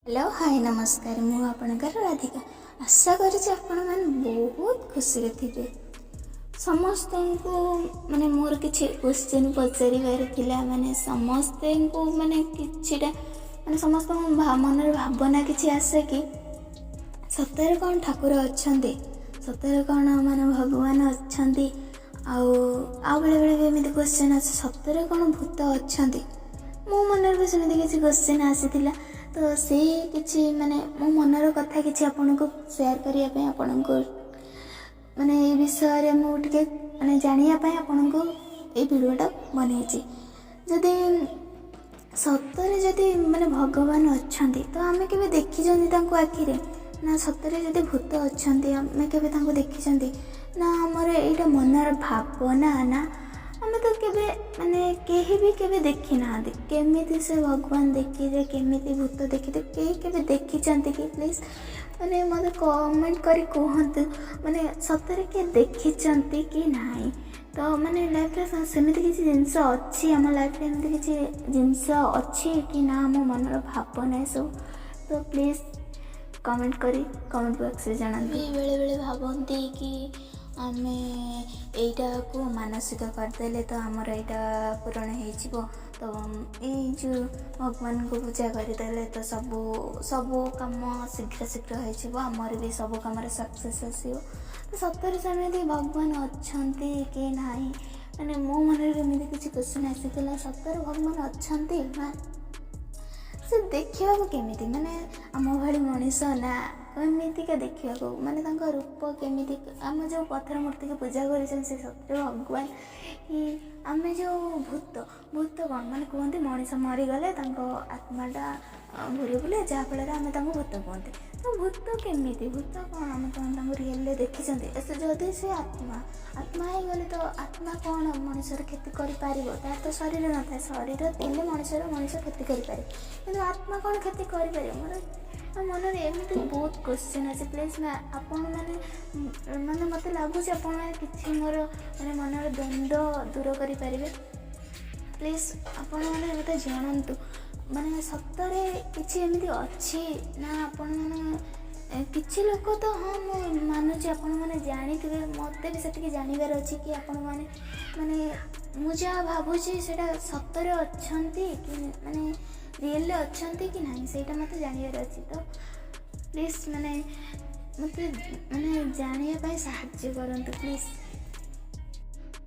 Hello hi नमस्कार मु आपणकर राधिका आशा करें बहुत खुशी थे समस्त को माने मोर किसी क्वेश्चन पचार माने समस्ते को माने किछिटा माने समस्त मन भावना किसी आसे कि सतरे कौन ठाकुर अच्छा सतरे कौन माने भगवान अच्छा आउ बेले बेले भी एमती क्वेश्चन आसे सतरे कौन भूत अच्छा मो मन भी सेमती किसी क्वेश्चन आसीला तो से किसी माने मो मनर कथा किसी आपन को शेयर करने आपन को माने ये विषय मुझे माने जानापी आपन को ये वीडियोटा बनई जदि सतरे जदि माने भगवान अच्छा तो आम के देखी आखिरे ना सतरे जदि भूत अच्छा आम के देखी ना आमर यहाँ मनर भावना ना आम तो केबे माने केही भी केबे देखी ना केमिति से भगवान देखी दे केमिति भूत देखी दे केही केबे देखी कि प्लीज माने मते कमेंट करी कहंतु माने सतरे के देखी कि नाही तो माने लाइफ रे सेमिति किसी जिंस अच्छी आम लाइफ रे एमति किसी जिंस अच्छी कि ना मो मनर भावना सब तो प्लीज कमेंट करी कमेंट बॉक्स रे जणांतु बेले बेले भावंती कि आमे एटा को मानसिक करदेले तो आमर यहाँ पूरण हो तो ये जो भगवान को पूजा करदेले तो सबू कम शीघ्र शीघ्र होमर भी सब कम सक्सेस आसो तो सतरे सेमती भगवान अच्छा कि ना मैंने मो मन में किसी क्वेश्चन आसाला सतरे भगवान अच्छा ना से देखा केमी माने आम भाई मनीष ना कमिका देखा माने रूप केमी आम जो पत्थर मूर्ति को पूजा कर सत्य भगवान कि आम जो भूत भूत कौन माने कहते मनीष मरीगले आत्माटा घूरी बुले जहाँफल आम भूत कहते तो भूत केमी भूत कौन आम रियल देखी जदि से आत्मा आत्मा हो गले तो आत्मा कौन मनुष्यर क्षति कर तो शरीर न था शरीर तेल मनुष्य क्षति कर आत्मा कौन क्षति कर मन में एमती बहुत क्वेश्चन अच्छे प्लीज मैं आपण मैंने मत लगुच कि मोर मैंने मनर द्वंद्व दूर करें प्लीज आपण मैंने मत जानतु माने सतरे किसी एमती अच्छी ना आपण मैंने किसी लोक तो हाँ मुझे मानुची आपण मैंने जानी थे मत भी से जानवर अच्छी कि आपण मैंने माने मुझे भावुची से सतरे अच्छा कि माने रियल अच्छा कि ना से मत जानवर अच्छी तो प्लीज माने मत माने जानापी साहाय्य करंतु प्लीज।